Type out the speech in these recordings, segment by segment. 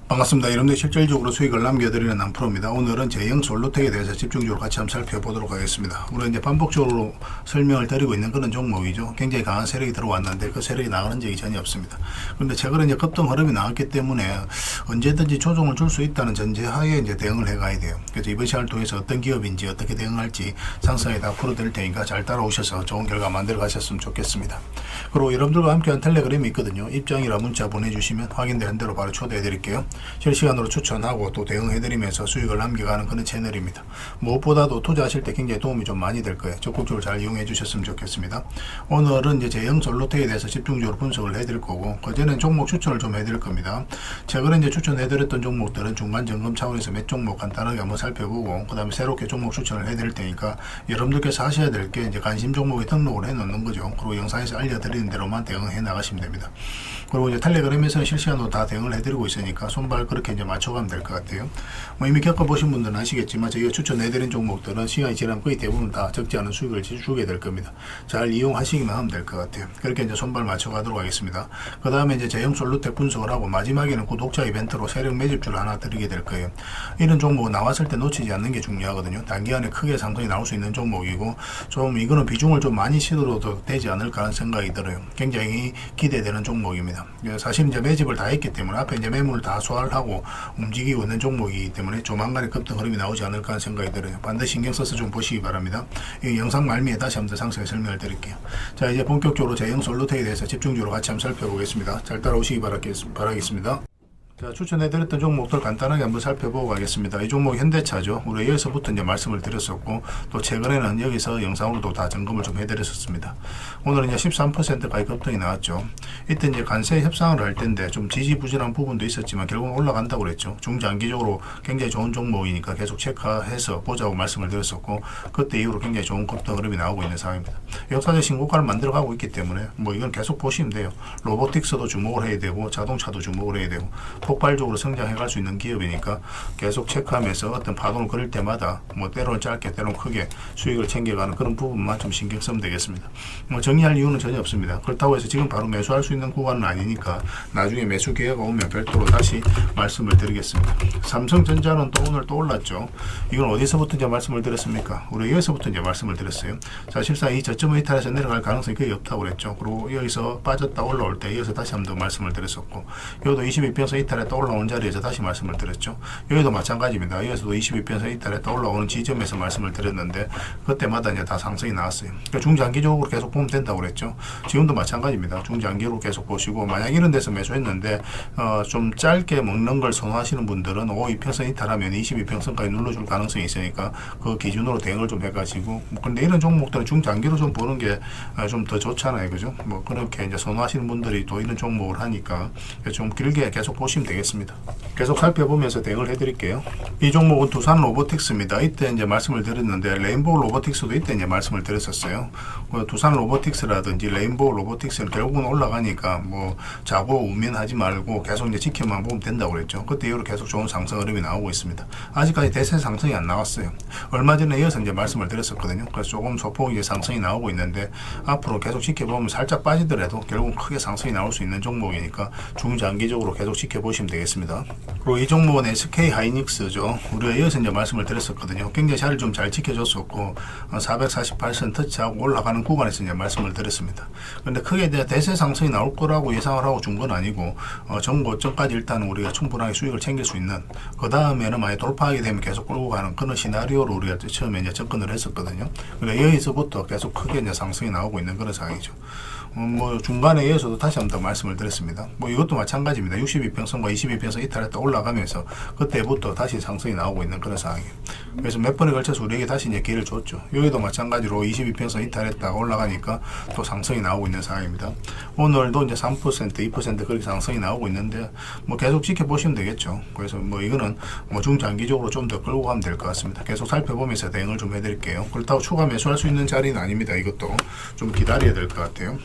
반갑습니다. 여러분들 실질적으로 수익을 남겨드리는 남프로입니다. 오늘은 제형 솔루텍에 대해서 집중적으로 같이 한번 살펴보도록 하겠습니다. 우리가 이제 반복적으로 설명을 드리고 있는 그런 종목이죠. 굉장히 강한 세력이 들어왔는데 그 세력이 나가는 적이 전혀 없습니다. 그런데 최근에 이제 급등 흐름이 나왔기 때문에 언제든지 조정을 줄 수 있다는 전제하에 이제 대응을 해가야 돼요. 그래서 이번 시간을 통해서 어떤 기업인지 어떻게 대응할지 상세하게 다 풀어드릴 테니까 잘 따라오셔서 좋은 결과 만들어 가셨으면 좋겠습니다. 그리고 여러분들과 함께한 텔레그램이 있거든요. 입장이라 문자 보내주시면 확인되는 대로 바로 초대해 드릴게요. 실시간으로 추천하고 또 대응해드리면서 수익을 남겨가는 그런 채널입니다. 무엇보다도 투자하실 때 굉장히 도움이 좀 많이 될 거예요. 적극적으로 잘 이용해 주셨으면 좋겠습니다. 오늘은 이제 제형 솔루텍에 대해서 집중적으로 분석을 해드릴 거고, 그전엔 종목 추천을 좀 해드릴 겁니다. 최근에 이제 추천해드렸던 종목들은 중간 점검 차원에서 몇 종목 간단하게 한번 살펴보고, 그 다음에 새롭게 종목 추천을 해드릴 테니까 여러분들께서 하셔야 될 게 이제 관심 종목에 등록을 해 놓는 거죠. 그리고 영상에서 알려드리는 대로만 대응해 나가시면 됩니다. 그리고 이제 텔레그램에서는 실시간으로 다 대응을 해드리고 있으니까 손발 그렇게 이제 맞춰가면 될 것 같아요. 뭐 이미 겪어보신 분들은 아시겠지만 저희가 추천해드린 종목들은 시간이 지나면 거의 대부분 다 적지 않은 수익을 주게 될 겁니다. 잘 이용하시기만 하면 될 것 같아요. 그렇게 이제 손발 맞춰가도록 하겠습니다. 그 다음에 이제 제형 솔루텍 분석을 하고 마지막에는 구독자 이벤트로 세력 매집주를 하나 드리게 될 거예요. 이런 종목은 나왔을 때 놓치지 않는 게 중요하거든요. 단기간에 크게 상승이 나올 수 있는 종목이고, 좀 이거는 비중을 좀 많이 실어도 되지 않을까 하는 생각이 들어요. 굉장히 기대되는 종목입니다. 사실 이제 매집을 다 했기 때문에 앞에 이제 매물을 다 소화를 하고 움직이고 있는 종목이기 때문에 조만간에 급등 흐름이 나오지 않을까 하는 생각이 들어요. 반드시 신경 써서 좀 보시기 바랍니다. 이 영상 말미에 다시 한번 더 상세하게 설명을 드릴게요. 자, 이제 본격적으로 제형 솔루텍에 대해서 집중적으로 같이 한번 살펴보겠습니다. 잘 따라오시기 바라겠습니다. 자, 추천해드렸던 종목들 간단하게 한번 살펴보고 가겠습니다. 이 종목 현대차죠. 우리 여기서부터 이제 말씀을 드렸었고, 또 최근에는 여기서 영상으로도 다 점검을 좀 해드렸었습니다. 오늘은 이제 13%까지 급등이 나왔죠. 이때 이제 관세 협상을 할 텐데 좀 지지부진한 부분도 있었지만 결국은 올라간다고 그랬죠. 중장기적으로 굉장히 좋은 종목이니까 계속 체크해서 보자고 말씀을 드렸었고, 그때 이후로 굉장히 좋은 급등 흐름이 나오고 있는 상황입니다. 역사적 신고가를 만들어가고 있기 때문에 뭐 이건 계속 보시면 돼요. 로보틱스도 주목을 해야 되고 자동차도 주목을 해야 되고 폭발적으로 성장해갈 수 있는 기업이니까 계속 체크하면서 어떤 파동을 그릴 때마다 뭐 때로는 짧게 때로는 크게 수익을 챙겨가는 그런 부분만 좀 신경 쓰면 되겠습니다. 뭐 정리할 이유는 전혀 없습니다. 그렇다고 해서 지금 바로 매수할 수 있는 구간은 아니니까 나중에 매수 기회가 오면 별도로 다시 말씀을 드리겠습니다. 삼성전자는 또 오늘 또 올랐죠. 이건 어디서부터 이제 말씀을 드렸습니까? 우리 여기서부터 이제 말씀을 드렸어요. 사실상 이 저점을 이탈해서 내려갈 가능성이 거의 없다고 그랬죠. 그리고 여기서 빠졌다 올라올 때 여기서 다시 한번 더 말씀을 드렸었고, 여기도 22평선 이탈 또 올라오는 자리에서 다시 말씀을 드렸죠. 여기도 마찬가지입니다. 여기서도 22평선 이탈에 또 올라오는 지점에서 말씀을 드렸는데 그때마다 이제 다 상승이 나왔어요. 그러니까 중장기적으로 계속 보면 된다고 그랬죠. 지금도 마찬가지입니다. 중장기로 계속 보시고, 만약 이런 데서 매수했는데 좀 짧게 먹는 걸 선호하시는 분들은 2평선 이탈하면 22평선까지 눌러줄 가능성이 있으니까 그 기준으로 대응을 좀 해가지고, 근데 이런 종목들은 중장기로 좀 보는 게 좀 더 좋잖아요. 그죠? 뭐 그렇게 이제 선호하시는 분들이 또 이런 종목을 하니까 좀 길게 계속 보시면 되겠습니다. 계속 살펴보면서 대응을 해드릴게요. 이 종목은 두산 로보틱스입니다. 이때 이제 말씀을 드렸는데 레인보우 로보틱스도 이때 이제 말씀을 드렸었어요. 두산 로보틱스라든지 레인보우 로보틱스는 결국은 올라가니까 뭐 자고 우면하지 말고 계속 이제 지켜만 보면 된다고 그랬죠. 그때 이후로 계속 좋은 상승 흐름이 나오고 있습니다. 아직까지 대세 상승이 안 나왔어요. 얼마 전에 이어서 이제 말씀을 드렸었거든요. 그래서 조금 소폭 이제 상승이 나오고 있는데 앞으로 계속 지켜보면 살짝 빠지더라도 결국 크게 상승이 나올 수 있는 종목이니까 중장기적으로 계속 지켜보시면 되겠습니다. 그리고 이 종목은 SK 하이닉스죠. 우리가 이어서 이제 말씀을 드렸었거든요. 굉장히 자리를 좀 잘 지켜줬었고 448선 터치하고 올라가는 구간에서 이제 말씀을 드렸습니다. 그런데 크게 대세 상승이 나올 거라고 예상을 하고 준 건 아니고 전고점까지 일단 우리가 충분하게 수익을 챙길 수 있는, 그 다음에는 만약 돌파하게 되면 계속 끌고 가는 그런 시나리오로 우리가 처음에 이제 접근을 했었거든요. 그러니까 여기서부터 계속 크게 이제 상승이 나오고 있는 그런 상황이죠. 뭐 중간에 의해서도 다시 한번 더 말씀을 드렸습니다. 뭐 이것도 마찬가지입니다. 62평선과 22평선 이탈했다 올라가면서 그때부터 다시 상승이 나오고 있는 그런 상황이에요. 그래서 몇 번에 걸쳐서 우리에게 다시 이제 기회를 줬죠. 여기도 마찬가지로 22평선 이탈했다가 올라가니까 또 상승이 나오고 있는 상황입니다. 오늘도 이제 3%, 2% 그렇게 상승이 나오고 있는데 뭐 계속 지켜보시면 되겠죠. 그래서 뭐 이거는 뭐 중장기적으로 좀 더 끌고 가면 될 것 같습니다. 계속 살펴보면서 대응을 좀 해드릴게요. 그렇다고 추가 매수할 수 있는 자리는 아닙니다. 이것도 좀 기다려야 될 것 같아요.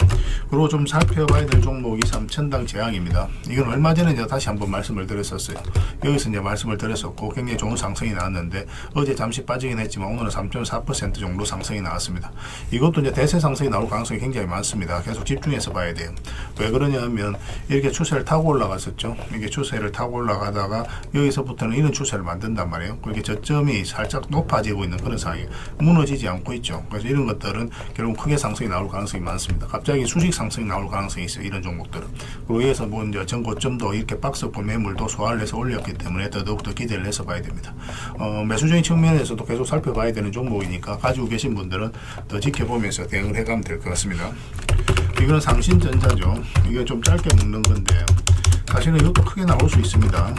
그리고 좀 살펴봐야 될 종목이 삼천당 제약입니다. 이건 얼마 전에 제가 다시 한번 말씀을 드렸었어요. 여기서 이제 말씀을 드렸었고 굉장히 좋은 상승이 나왔는데 어제 잠시 빠지긴 했지만 오늘은 3.4% 정도 상승이 나왔습니다. 이것도 이제 대세 상승이 나올 가능성이 굉장히 많습니다. 계속 집중해서 봐야 돼요. 왜 그러냐면 이렇게 추세를 타고 올라갔었죠. 이게 추세를 타고 올라가다가 여기서부터는 이런 추세를 만든단 말이에요. 그렇게 저점이 살짝 높아지고 있는 그런 상황이 무너지지 않고 있죠. 그래서 이런 것들은 결국 크게 상승이 나올 가능성이 많습니다. 갑자기 수직 상승이 나올 가능성이 있어요. 이런 종목들은. 그리고 여기서 뭐 이제 전고점도 이렇게 박스권 매물도 소화를 해서 올렸기 때문에 더더욱더 기대를 해서 봐야 됩니다. 매수적인 측면에서도 계속 살펴봐야 되는 종목이니까 가지고 계신 분들은 더 지켜보면서 대응을 해가면 될 것 같습니다. 이거는 상신전자죠. 이게 좀 짧게 묶는 건데 사실은 이것도 크게 나올 수 있습니다.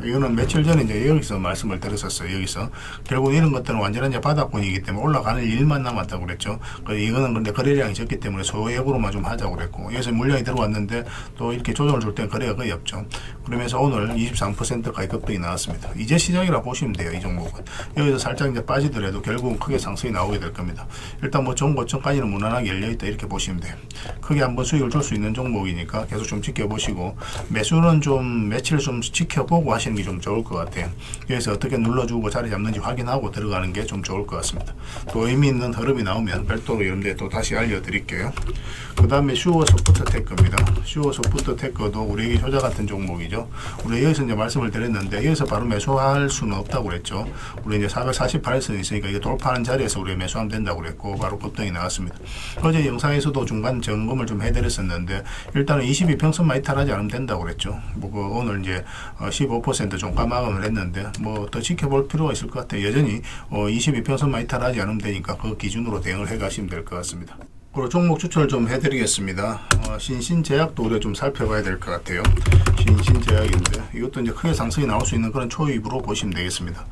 이거는 며칠 전에 이제 여기서 말씀을 드렸었어요. 여기서 결국 이런 것들은 완전한 이제 바닥권이기 때문에 올라가는 일만 남았다고 그랬죠. 이거는 근데 거래량이 적기 때문에 소액으로만 좀 하자고 그랬고 여기서 물량이 들어왔는데 또 이렇게 조정을 줄 땐 거래가 거의 없죠. 그러면서 오늘 23%까지 급등이 나왔습니다. 이제 시작이라 보시면 돼요. 이 종목은 여기서 살짝 이제 빠지더라도 결국은 크게 상승이 나오게 될 겁니다. 일단 뭐 전고점까지는 무난하게 열려있다 이렇게 보시면 돼요. 크게 한번 수익을 줄 수 있는 종목이니까 계속 좀 지켜보시고 매수는 좀 며칠 좀 지켜보고 하시는 게 좀 좋을 것 같아요. 그래서 어떻게 눌러주고 자리 잡는지 확인하고 들어가는 게 좀 좋을 것 같습니다. 또 의미 있는 흐름이 나오면 별도로 여러분들 또 다시 알려드릴게요. 그 다음에 슈어 소프트 테크입니다. 슈어 소프트 테크도 우리에게 효자 같은 종목이죠. 우리 여기서 이제 말씀을 드렸는데 여기서 바로 매수할 수는 없다고 그랬죠. 우리 이제 448선 있으니까 이게 돌파하는 자리에서 우리가 매수하면 된다고 그랬고 바로 급등이 나왔습니다. 어제 영상에서도 중간 점검을 좀 해드렸었는데 일단은 22평선만 이탈하지 않으면 된다고 그랬죠. 뭐 오늘 이제 15% 종가 마감을 했는데 뭐 더 지켜볼 필요가 있을 것 같아요. 여전히 22평선만 이탈하지 않으면 되니까 그 기준으로 대응을 해 가시면 될 것 같습니다. 그리고 종목 추천을 좀 해드리겠습니다. 신신제약도 우리가 좀 살펴봐야 될 것 같아요. 신신제약인데 이것도 이제 크게 상승이 나올 수 있는 그런 초입으로 보시면 되겠습니다.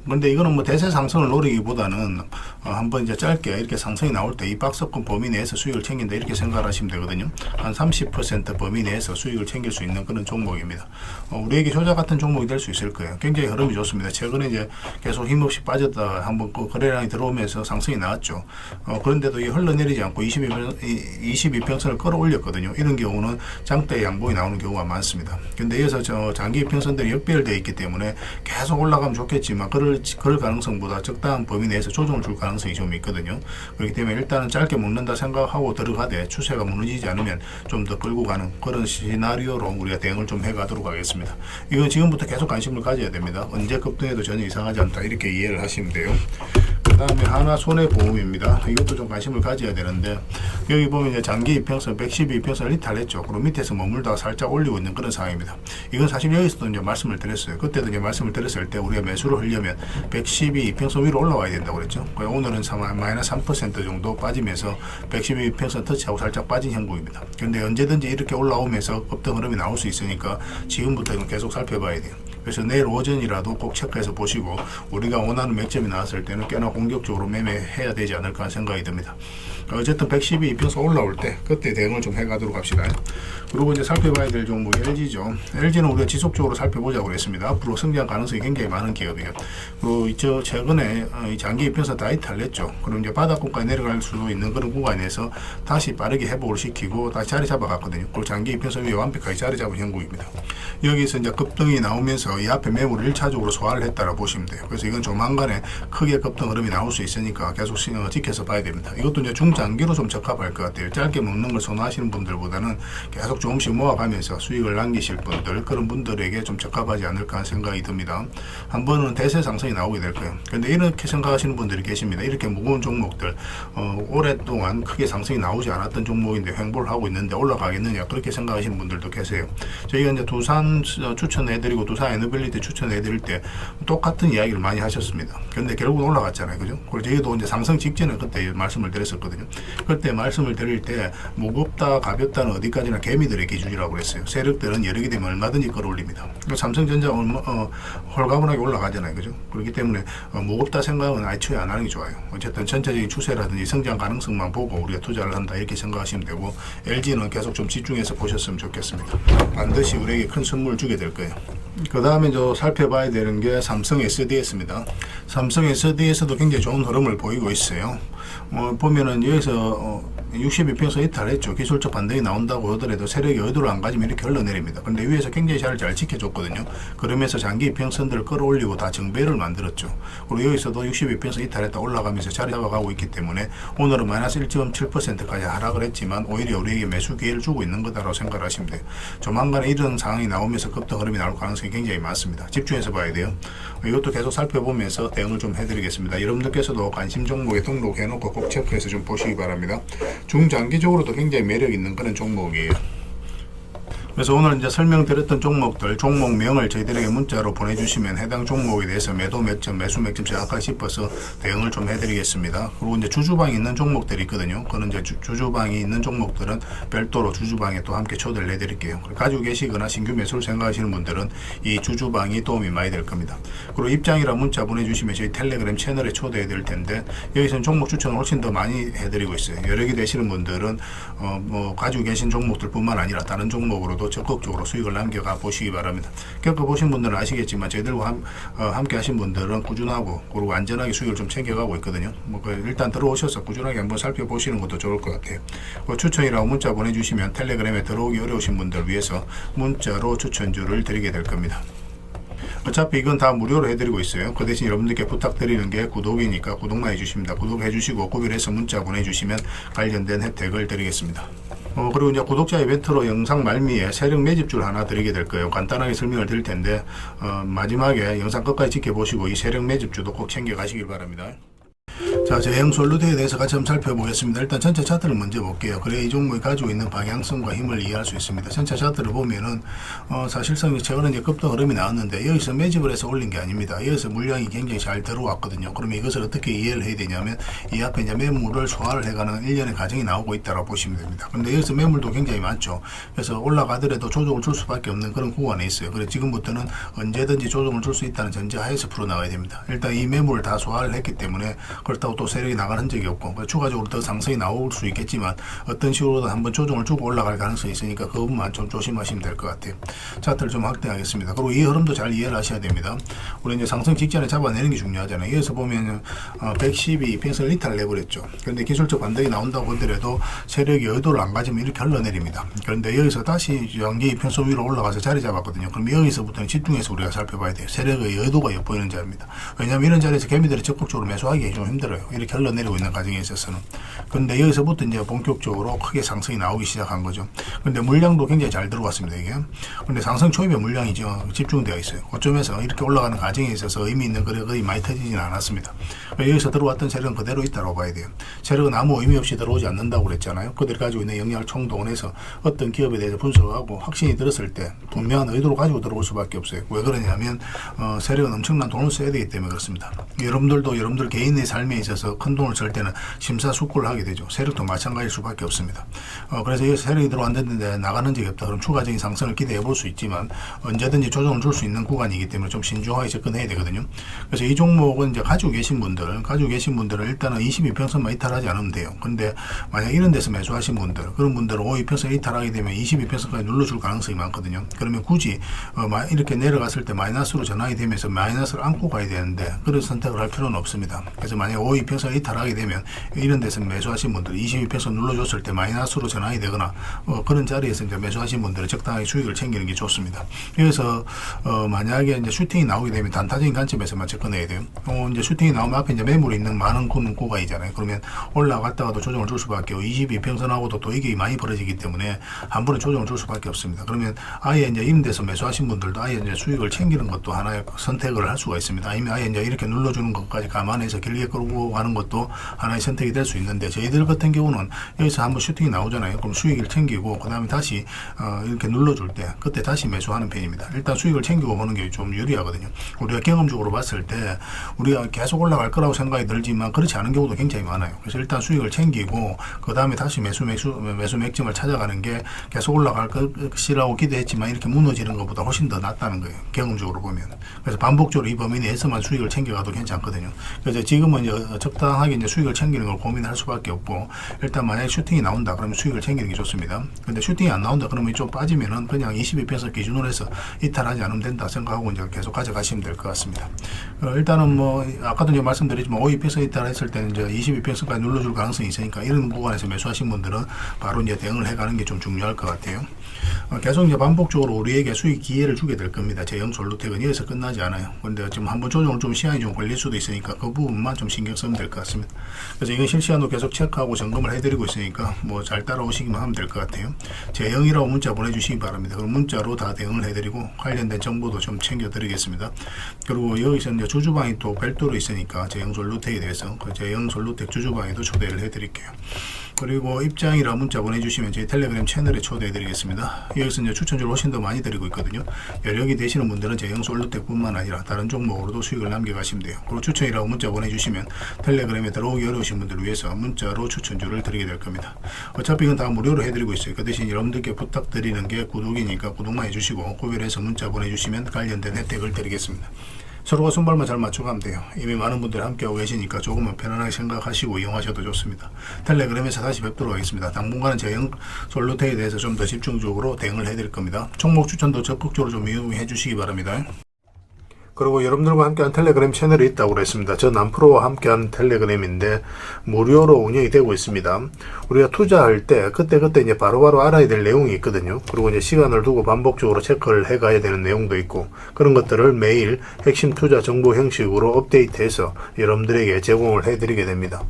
근데 이거는 뭐 대세 상승을 노리기보다는 한번 이제 짧게 이렇게 상승이 나올 때 이 박스권 범위 내에서 수익을 챙긴다 이렇게 생각을 하시면 되거든요. 한 30% 범위 내에서 수익을 챙길 수 있는 그런 종목입니다. 우리에게 효자 같은 종목이 될 수 있을 거예요. 굉장히 흐름이 좋습니다. 최근에 이제 계속 힘없이 빠졌다 한번 거래량이 들어오면서 상승이 나왔죠. 그런데도 이 흘러내리지 않고 22평선을 끌어올렸거든요. 이런 경우는 장대 양봉이 나오는 경우가 많습니다. 근데 여기서 장기 평선들이 역배열되어 있기 때문에 계속 올라가면 좋겠지만 그럴 가능성보다 적당한 범위 내에서 조정을 줄 가능성이 좀 있거든요. 그렇기 때문에 일단은 짧게 먹는다 생각하고 들어가되 추세가 무너지지 않으면 좀 더 끌고 가는 그런 시나리오로 우리가 대응을 좀 해가도록 하겠습니다. 이건 지금부터 계속 관심을 가져야 됩니다. 언제 급등해도 전혀 이상하지 않다 이렇게 이해를 하시면 돼요. 그 다음에 하나 손해보험입니다. 이것도 좀 관심을 가져야 되는데 여기 보면 이제 장기 이평선 112평선을 이탈했죠. 그리고 밑에서 머물다가 살짝 올리고 있는 그런 상황입니다. 이건 사실 여기서도 이제 말씀을 드렸어요. 그때도 이제 말씀을 드렸을 때 우리가 매수를 하려면 112평선 위로 올라와야 된다고 그랬죠. 오늘은 마이너스 3% 정도 빠지면서 112평선 터치하고 살짝 빠진 형국입니다. 그런데 언제든지 이렇게 올라오면서 급등 흐름이 나올 수 있으니까 지금부터 이건 계속 살펴봐야 돼요. 그래서 내일 오전이라도 꼭 체크해서 보시고 우리가 원하는 맥점이 나왔을 때는 꽤나 공격적으로 매매해야 되지 않을까 하는 생각이 듭니다. 어쨌든 112평선 올라올 때 그때 대응을 좀 해가도록 합시다. 그리고 이제 살펴봐야 될 종목이 LG죠. LG는 우리가 지속적으로 살펴보자고 했습니다. 앞으로 성장 가능성이 굉장히 많은 기업이에요. 그리고 최근에 장기 이평선 다 이탈했죠. 그럼 이제 바닥권까지 내려갈 수도 있는 그런 구간에서 다시 빠르게 회복을 시키고 다시 자리 잡아갔거든요. 그리고 장기 이평선 위에 완벽하게 자리 잡은 형국입니다. 여기서 이제 급등이 나오면서 이 앞에 매물을 1차적으로 소화를 했다고 보시면 돼요. 그래서 이건 조만간에 크게 급등 흐름이 나올 수 있으니까 계속 지켜서 봐야 됩니다. 이것도 이제 중장기로 좀 적합할 것 같아요. 짧게 먹는 걸 선호하시는 분들보다는 계속 조금씩 모아가면서 수익을 남기실 분들 그런 분들에게 좀 적합하지 않을까 하는 생각이 듭니다. 한 번은 대세 상승이 나오게 될 거예요. 그런데 이렇게 생각하시는 분들이 계십니다. 이렇게 무거운 종목들 오랫동안 크게 상승이 나오지 않았던 종목인데 횡보를 하고 있는데 올라가겠느냐 그렇게 생각하시는 분들도 계세요. 저희가 이제 두산 추천해드리고 두산 에너빌리티 추천해드릴 때 똑같은 이야기를 많이 하셨습니다. 그런데 결국은 올라갔잖아요. 그죠? 그리고 저희도 이제 상승 직전에 그때 말씀을 드렸었거든요. 그때 말씀을 드릴 때 무겁다 가볍다는 어디까지나 개미들의 기준이라고 그랬어요. 세력들은 여력이 되면 얼마든지 끌어올립니다. 삼성전자 홀가분하게 올라가잖아요. 그죠? 그렇기 때문에 무겁다 생각은 애초에 안 하는 게 좋아요. 어쨌든 전체적인 추세라든지 성장 가능성만 보고 우리가 투자를 한다 이렇게 생각하시면 되고 LG는 계속 좀 집중해서 보셨으면 좋겠습니다. 반드시 우리에게 큰 선물을 주게 될 거예요. 그 다음에 살펴봐야 되는 게 삼성 SDS입니다. 삼성 SDS도 굉장히 좋은 흐름을 보이고 있어요. 보면은 여기서 62평선 이탈했죠. 기술적 반등이 나온다고 하더라도 세력이 의도를 안 가지면 이렇게 흘러내립니다. 그런데 위에서 굉장히 잘 지켜줬거든요. 그러면서 장기 이평선들을 끌어올리고 다 정배를 만들었죠. 그리고 여기서도 62평선 이탈했다 올라가면서 자리 잡아가고 있기 때문에 오늘은 마이너스 1.7%까지 하락을 했지만 오히려 우리에게 매수 기회를 주고 있는 거다라고 생각을 하시면 돼요. 조만간에 이런 상황이 나오면서 급등 흐름이 나올 가능성이 굉장히 많습니다. 집중해서 봐야 돼요. 이것도 계속 살펴보면서 대응을 좀 해드리겠습니다. 여러분들께서도 관심 종목에 등록해놓고 꼭 체크해서 좀 보시기 바랍니다. 중장기적으로도 굉장히 매력 있는 그런 종목이에요. 그래서 오늘 이제 설명드렸던 종목들, 종목명을 저희들에게 문자로 보내주시면 해당 종목에 대해서 매도 맥점, 매수 맥점 정확하게 짚어서 대응을 좀 해드리겠습니다. 그리고 이제 주주방이 있는 종목들이 있거든요. 그런 이제 주주방이 있는 종목들은 별도로 주주방에 또 함께 초대를 해드릴게요. 가지고 계시거나 신규 매수를 생각하시는 분들은 이 주주방이 도움이 많이 될 겁니다. 그리고 입장이라 문자 보내주시면 저희 텔레그램 채널에 초대해 드릴 텐데 여기서는 종목 추천을 훨씬 더 많이 해드리고 있어요. 여러 개 되시는 분들은 뭐 가지고 계신 종목들뿐만 아니라 다른 종목으로도 적극적으로 수익을 남겨가 보시기 바랍니다. 겪어보신 분들은 아시겠지만 저희들과 함께 하신 분들은 꾸준하고 그리고 안전하게 수익을 좀 챙겨가고 있거든요. 일단 들어오셔서 꾸준하게 한번 살펴보시는 것도 좋을 것 같아요. 추천이라고 문자 보내주시면 텔레그램에 들어오기 어려우신 분들 위해서 문자로 추천주를 드리게 될 겁니다. 어차피 이건 다 무료로 해드리고 있어요. 그 대신 여러분들께 부탁드리는 게 구독이니까 구독만 해주십니다. 구독해주시고 구별해서 문자 보내주시면 관련된 혜택을 드리겠습니다. 그리고 이제 구독자 이벤트로 영상 말미에 세력 매집줄 하나 드리게 될 거예요. 간단하게 설명을 드릴 텐데 마지막에 영상 끝까지 지켜보시고 이 세력 매집주도 꼭 챙겨 가시길 바랍니다. 자, 제형 솔루트에 대해서 같이 한번 살펴보겠습니다. 일단 전체 차트를 먼저 볼게요. 그래야 이 종목이 가지고 있는 방향성과 힘을 이해할 수 있습니다. 전체 차트를 보면은 사실상 최근에 이제 급등 흐름이 나왔는데 여기서 매집을 해서 올린 게 아닙니다. 여기서 물량이 굉장히 잘 들어왔거든요. 그러면 이것을 어떻게 이해를 해야 되냐면 이 앞에 이제 매물을 소화를 해가는 일련의 과정이 나오고 있다고 보시면 됩니다. 근데 여기서 매물도 굉장히 많죠. 그래서 올라가더라도 조정을 줄 수밖에 없는 그런 구간에 있어요. 그래서 지금부터는 언제든지 조정을 줄 수 있다는 전제하에서 풀어나가야 됩니다. 일단 이 매물을 다 소화를 했기 때문에 그렇다고 또 세력이 나가는 흔적이 없고 추가적으로 더 상승이 나올 수 있겠지만 어떤 식으로든 한번 조정을 주고 올라갈 가능성이 있으니까 그 부분만 좀 조심하시면 될 것 같아요. 차트를 좀 확대하겠습니다. 그리고 이 흐름도 잘 이해를 하셔야 됩니다. 우리 이제 상승 직전에 잡아내는 게 중요하잖아요. 여기서 보면 112 평선을 이탈을 내버렸죠. 그런데 기술적 반등이 나온다고 하더라도 세력이 의도를 안 가지면 이렇게 흘러내립니다. 그런데 여기서 다시 연기 평선 위로 올라가서 자리 잡았거든요. 그럼 여기서부터는 집중해서 우리가 살펴봐야 돼요. 세력의 의도가 엿보이는 자리입니다. 왜냐하면 이런 자리에서 개미들이 적극적으로 매수하기 좀 힘들어요. 이렇게 흘러내리고 있는 과정에 있어서는. 근데 여기서부터 이제 본격적으로 크게 상승이 나오기 시작한 거죠. 근데 물량도 굉장히 잘 들어왔습니다, 이게. 근데 상승 초입에 물량이 집중되어 있어요. 어쩌면서 이렇게 올라가는 과정에 있어서 의미 있는 거래가 많이 터지지는 않았습니다. 여기서 들어왔던 세력은 그대로 있다고 봐야 돼요. 세력은 아무 의미 없이 들어오지 않는다고 그랬잖아요. 그들이 가지고 있는 역량을 총동원해서 어떤 기업에 대해서 분석하고 확신이 들었을 때 분명한 의도로 가지고 들어올 수밖에 없어요. 왜 그러냐면 세력은 엄청난 돈을 써야 되기 때문에 그렇습니다. 여러분들도 여러분들 개인의 삶에 있어서 큰 돈을 쓸 때는 심사숙고를 하게 되죠. 세력도 마찬가지일 수밖에 없습니다. 그래서 여기 세력이 들어왔는데 나가는 적이 없다. 그럼 추가적인 상승을 기대해 볼 수 있지만 언제든지 조정을 줄 수 있는 구간이기 때문에 좀 신중하게 접근해야 되거든요. 그래서 이 종목은 이제 가지고 계신 분들은 일단은 22평선만 이탈하지 않으면 돼요. 근데 만약 이런 데서 매수하신 분들, 그런 분들은 52평선 이탈하게 되면 22평선까지 눌러줄 가능성이 많거든요. 그러면 굳이 이렇게 내려갔을 때 마이너스로 전환이 되면서 마이너스를 안고 가야 되는데 그런 선택을 할 필요는 없습니다. 그래서 만약 52평선 이탈하게 되면 이런 데서 매수하신 분들 22평선 눌러줬을 때 마이너스로 전환이 되거나 그런 자리에서 이제 매수하신 분들은 적당하게 수익을 챙기는 게 좋습니다. 그래서 만약에 이제 슈팅이 나오게 되면 단타적인 관점에서만 접근해야 돼요. 이제 슈팅이 나오면 앞에 이제 매물이 있는 많은 구간이잖아요. 그러면 올라갔다가도 조정을 줄 수밖에 없고 22평선하고도 또 이게 많이 벌어지기 때문에 한 번에 조정을 줄 수밖에 없습니다. 그러면 아예 이제 이런 데서 매수하신 분들도 아예 이제 수익을 챙기는 것도 하나의 선택을 할 수가 있습니다. 아니면 아예 이제 이렇게 눌러주는 것까지 감안해서 길게 끌고 가는 것도 하나의 선택이 될 수 있는데 저희들 같은 경우는 여기서 한번 슈팅이 나오잖아요. 그럼 수익을 챙기고 그 다음에 다시 이렇게 눌러줄 때 그때 다시 매수하는 편입니다. 일단 수익을 챙기고 보는 게 좀 유리하거든요. 우리가 경험적으로 봤을 때 우리가 계속 올라갈 거라고 생각이 들지만 그렇지 않은 경우도 굉장히 많아요. 그래서 일단 수익을 챙기고 그 다음에 다시 매수 맥점을 찾아가는 게 계속 올라갈 것이라고 기대했지만 이렇게 무너지는 것보다 훨씬 더 낫다는 거예요. 경험적으로 보면. 그래서 반복적으로 이 범위 내에서만 수익을 챙겨가도 괜찮거든요. 그래서 지금은 적당하게 이제 수익을 챙기는 걸 고민할 수밖에 없고, 일단 만약에 슈팅이 나온다 그러면 수익을 챙기는 게 좋습니다. 근데 슈팅이 안 나온다 그러면 좀 빠지면은 그냥 22% 기준으로 해서 이탈하지 않으면 된다 생각하고 이제 계속 가져가시면 될 것 같습니다. 일단은 뭐 아까도 이제 말씀드렸지만 52% 이탈했을 때는 이제 22%까지 눌러줄 가능성이 있으니까 이런 구간에서 매수하신 분들은 바로 이제 대응을 해가는 게 좀 중요할 것 같아요. 계속 이제 반복적으로 우리에게 수익 기회를 주게 될 겁니다. 제형 솔루텍은 여기서 끝나지 않아요. 근데 지금 한번 조정을 좀 시간이 좀 걸릴 수도 있으니까 그 부분만 좀 신경 쓰면 될 것 같습니다. 그래서 이건 실시간으로 계속 체크하고 점검을 해드리고 있으니까 뭐 잘 따라오시기만 하면 될 것 같아요. 제형이라고 문자 보내주시기 바랍니다. 그럼 문자로 다 대응을 해드리고 관련된 정보도 좀 챙겨드리겠습니다. 그리고 여기서 이제 주주방이 또 별도로 있으니까 제형 솔루텍에 대해서 그 제형 솔루텍 주주방에도 초대를 해드릴게요. 그리고 입장이라 문자 보내주시면 저희 텔레그램 채널에 초대해드리겠습니다. 여기서 이제 추천주를 훨씬 더 많이 드리고 있거든요. 여력이 되시는 분들은 제형 솔루텍 뿐만 아니라 다른 종목으로도 수익을 남겨가시면 돼요. 그리고 추천이라고 문자 보내주시면 텔레그램에 들어오기 어려우신 분들을 위해서 문자로 추천주를 드리게 될 겁니다. 어차피 이건 다 무료로 해드리고 있어요. 그 대신 여러분들께 부탁드리는 게 구독이니까 구독만 해주시고 구별해서 문자 보내주시면 관련된 혜택을 드리겠습니다. 서로가 손발만 잘 맞춰가면 돼요. 이미 많은 분들이 함께하고 계시니까 조금은 편안하게 생각하시고 이용하셔도 좋습니다. 텔레그램에서 다시 뵙도록 하겠습니다. 당분간은 제형 솔루텍에 대해서 좀 더 집중적으로 대응을 해드릴 겁니다. 종목 추천도 적극적으로 좀 이용해 주시기 바랍니다. 그리고 여러분들과 함께한 텔레그램 채널이 있다고 그랬습니다. 저 남프로와 함께한 텔레그램인데 무료로 운영이 되고 있습니다. 우리가 투자할 때 그때 이제 바로바로 알아야 될 내용이 있거든요. 그리고 이제 시간을 두고 반복적으로 체크를 해가야 되는 내용도 있고, 그런 것들을 매일 핵심 투자 정보 형식으로 업데이트해서 여러분들에게 제공을 해드리게 됩니다.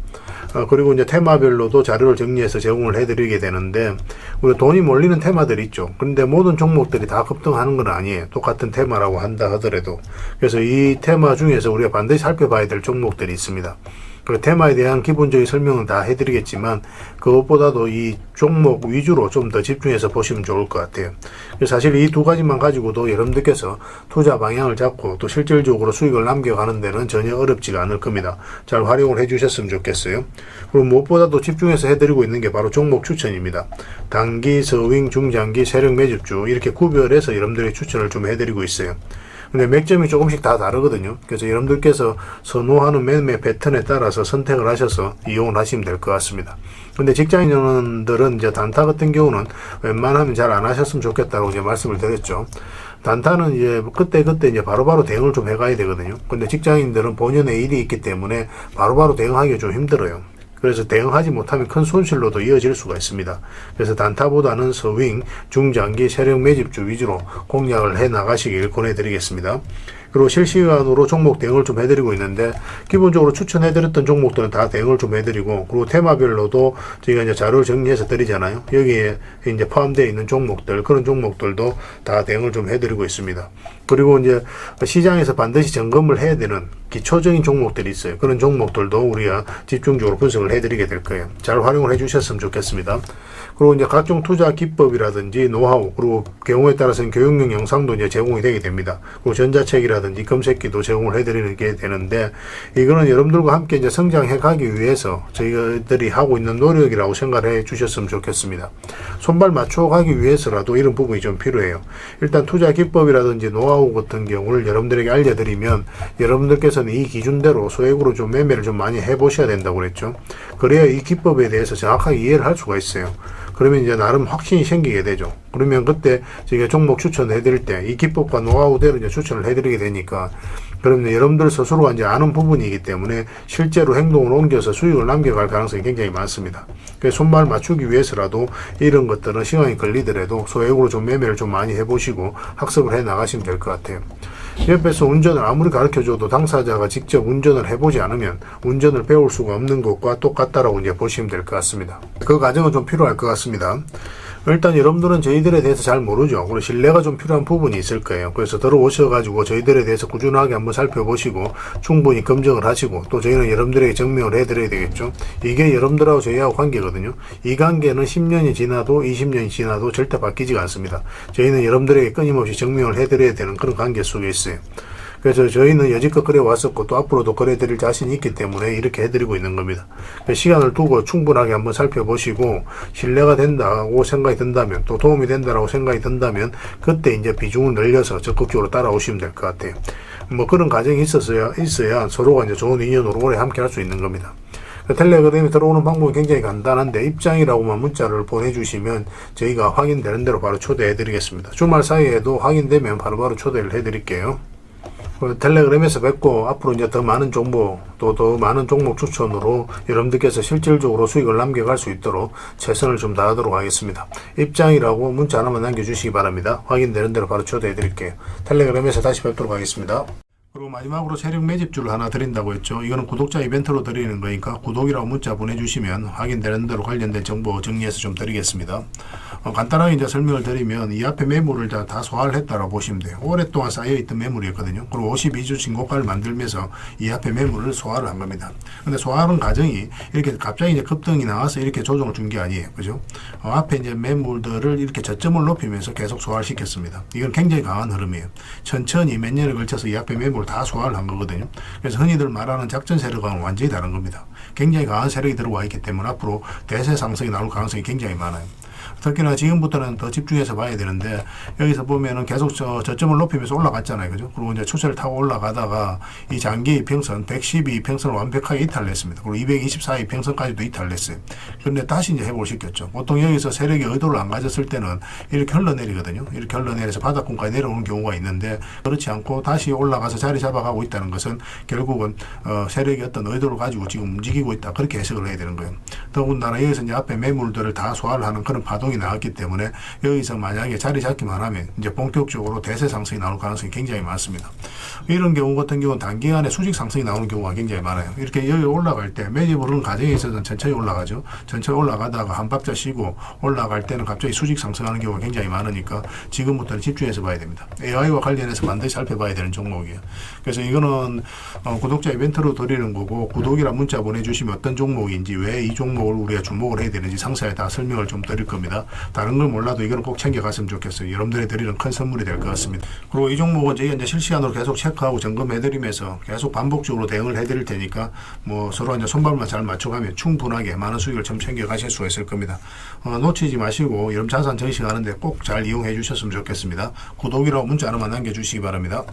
그리고 이제 테마별로도 자료를 정리해서 제공을 해드리게 되는데, 우리 돈이 몰리는 테마들이 있죠. 그런데 모든 종목들이 다 급등하는 건 아니에요. 똑같은 테마라고 한다 하더라도. 그래서 이 테마 중에서 우리가 반드시 살펴봐야 될 종목들이 있습니다. 그 테마에 대한 기본적인 설명은 다 해드리겠지만 그것보다도 이 종목 위주로 좀 더 집중해서 보시면 좋을 것 같아요. 사실 이 두 가지만 가지고도 여러분들께서 투자 방향을 잡고 또 실질적으로 수익을 남겨가는 데는 전혀 어렵지가 않을 겁니다. 잘 활용을 해주셨으면 좋겠어요. 그리고 무엇보다도 집중해서 해드리고 있는 게 바로 종목 추천입니다. 단기, 서윙, 중장기, 세력 매집주 이렇게 구별해서 여러분들의 추천을 좀 해드리고 있어요. 근데 맥점이 조금씩 다 다르거든요. 그래서 여러분들께서 선호하는 매매 패턴에 따라서 선택을 하셔서 이용을 하시면 될 것 같습니다. 근데 직장인들은 이제 단타 같은 경우는 웬만하면 잘 안 하셨으면 좋겠다고 이제 말씀을 드렸죠. 단타는 이제 그때 이제 바로바로 대응을 좀 해가야 되거든요. 근데 직장인들은 본연의 일이 있기 때문에 바로바로 대응하기가 좀 힘들어요. 그래서 대응하지 못하면 큰 손실로도 이어질 수가 있습니다. 그래서 단타보다는 서윙, 중장기, 세력 매집주 위주로 공략을 해 나가시길 권해드리겠습니다. 그리고 실시간으로 종목 대응을 좀 해드리고 있는데, 기본적으로 추천해드렸던 종목들은 다 대응을 좀 해드리고, 그리고 테마별로도 저희가 이제 자료를 정리해서 드리잖아요. 여기에 이제 포함되어 있는 종목들, 그런 종목들도 다 대응을 좀 해드리고 있습니다. 그리고 이제 시장에서 반드시 점검을 해야 되는 기초적인 종목들이 있어요. 그런 종목들도 우리가 집중적으로 분석을 해드리게 될 거예요. 잘 활용을 해주셨으면 좋겠습니다. 그리고 이제 각종 투자 기법이라든지 노하우, 그리고 경우에 따라서는 교육용 영상도 이제 제공이 되게 됩니다. 그리고 전자책이라든지 검색기도 제공을 해드리는 게 되는데, 이거는 여러분들과 함께 이제 성장해 가기 위해서 저희들이 하고 있는 노력이라고 생각해 주셨으면 좋겠습니다. 손발 맞춰 가기 위해서라도 이런 부분이 좀 필요해요. 일단 투자 기법이라든지 노하우 같은 경우를 여러분들에게 알려드리면 여러분들께서는 이 기준대로 소액으로 좀 매매를 좀 많이 해보셔야 된다고 그랬죠. 그래야 이 기법에 대해서 정확하게 이해를 할 수가 있어요. 그러면 이제 나름 확신이 생기게 되죠. 그러면 그때 저희가 종목 추천을 해드릴 때 이 기법과 노하우대로 이제 추천을 해드리게 되니까, 그러면 여러분들 스스로가 이제 아는 부분이기 때문에 실제로 행동을 옮겨서 수익을 남겨갈 가능성이 굉장히 많습니다. 그래서 손발 맞추기 위해서라도 이런 것들은 시간이 걸리더라도 소액으로 좀 매매를 좀 많이 해보시고 학습을 해 나가시면 될 것 같아요. 옆에서 운전을 아무리 가르쳐줘도 당사자가 직접 운전을 해보지 않으면 운전을 배울 수가 없는 것과 똑같다라고 이제 보시면 될 것 같습니다. 그 과정은 좀 필요할 것 같습니다. 일단 여러분들은 저희들에 대해서 잘 모르죠. 그리고 신뢰가 좀 필요한 부분이 있을 거예요. 그래서 들어오셔가지고 저희들에 대해서 꾸준하게 한번 살펴보시고 충분히 검증을 하시고, 또 저희는 여러분들에게 증명을 해드려야 되겠죠. 이게 여러분들하고 저희하고 관계거든요. 이 관계는 10년이 지나도 20년이 지나도 절대 바뀌지가 않습니다. 저희는 여러분들에게 끊임없이 증명을 해드려야 되는 그런 관계 속에 있어요. 그래서 저희는 여지껏 그래 왔었고 또 앞으로도 그래 드릴 자신이 있기 때문에 이렇게 해드리고 있는 겁니다. 시간을 두고 충분하게 한번 살펴보시고 신뢰가 된다고 생각이 든다면, 또 도움이 된다고 생각이 든다면 그때 이제 비중을 늘려서 적극적으로 따라오시면 될 것 같아요. 뭐 그런 과정이 있어야 서로가 이제 좋은 인연으로 오래 함께 할 수 있는 겁니다. 텔레그램에 들어오는 방법이 굉장히 간단한데 입장이라고만 문자를 보내주시면 저희가 확인되는 대로 바로 초대해 드리겠습니다. 주말 사이에도 확인되면 바로바로 초대를 해 드릴게요. 텔레그램에서 뵙고 앞으로 이제 더 많은 정보 또 더 많은 종목 추천으로 여러분들께서 실질적으로 수익을 남겨갈 수 있도록 최선을 좀 다하도록 하겠습니다. 입장이라고 문자 하나만 남겨주시기 바랍니다. 확인되는 대로 바로 초대해 드릴게요. 텔레그램에서 다시 뵙도록 하겠습니다. 그리고 마지막으로 세력 매집주를 하나 드린다고 했죠. 이거는 구독자 이벤트로 드리는 거니까 구독이라고 문자 보내주시면 확인되는 대로 관련된 정보 정리해서 좀 드리겠습니다. 간단하게 이제 설명을 드리면 이 앞에 매물을 다 소화를 했다고 보시면 돼요. 오랫동안 쌓여있던 매물이었거든요. 그리고 52주 진고가를 만들면서 이 앞에 매물을 소화를 한 겁니다. 근데 소화하는 과정이 이렇게 갑자기 이제 급등이 나와서 이렇게 조정을 준 게 아니에요. 그죠? 앞에 이제 매물들을 이렇게 저점을 높이면서 계속 소화를 시켰습니다. 이건 굉장히 강한 흐름이에요. 천천히 몇 년에 걸쳐서 이 앞에 매물을 다 소화를 한 거거든요. 그래서 흔히들 말하는 작전 세력과는 완전히 다른 겁니다. 굉장히 강한 세력이 들어와 있기 때문에 앞으로 대세 상승이 나올 가능성이 굉장히 많아요. 특히나 지금부터는 더 집중해서 봐야 되는데 여기서 보면은 계속 저점을 높이면서 올라갔잖아요. 그죠? 그리고 이제 추세를 타고 올라가다가 이 장기 이평선 112 이평선을 완벽하게 이탈했습니다. 그리고 224 이평선까지도 이탈했어요. 그런데 다시 이제 회복을 시켰죠. 보통 여기서 세력이 의도를 안 가졌을 때는 이렇게 흘러내리거든요. 이렇게 흘러내려서 바닥권까지 내려오는 경우가 있는데 그렇지 않고 다시 올라가서 자리 잡아가고 있다는 것은 결국은 세력이 어떤 의도를 가지고 지금 움직이고 있다. 그렇게 해석을 해야 되는 거예요. 더군다나 여기서 이제 앞에 매물들을 다 소화를 하는 그런 파동이 나왔기 때문에 여기서 만약에 자리 잡기만 하면 이제 본격적으로 대세 상승이 나올 가능성이 굉장히 많습니다. 이런 경우 같은 경우는 단기간에 수직 상승이 나오는 경우가 굉장히 많아요. 이렇게 여기 올라갈 때 매집을 하는 과정에 있어서는 천천히 올라가죠. 천천히 올라가다가 한 박자 쉬고 올라갈 때는 갑자기 수직 상승하는 경우가 굉장히 많으니까 지금부터는 집중해서 봐야 됩니다. AI와 관련해서 반드시 살펴봐야 되는 종목이에요. 그래서 이거는 구독자 이벤트로 드리는 거고 구독이란 문자 보내주시면 어떤 종목인지 왜 이 종목을 우리가 주목을 해야 되는지 상세하게 다 설명을 좀 드릴 겁니다. 다른 걸 몰라도 이거는 꼭 챙겨갔으면 좋겠어요. 여러분들이 드리는 큰 선물이 될 것 같습니다. 그리고 이 종목은 저희가 이제 실시간으로 계속 체크하고 점검해드리면서 계속 반복적으로 대응을 해드릴 테니까 뭐 서로 이제 손발만 잘 맞춰가면 충분하게 많은 수익을 좀 챙겨가실 수가 있을 겁니다. 놓치지 마시고 여러분 자산 전시하는데 꼭 잘 이용해 주셨으면 좋겠습니다. 구독이라고 문자 하나만 남겨주시기 바랍니다.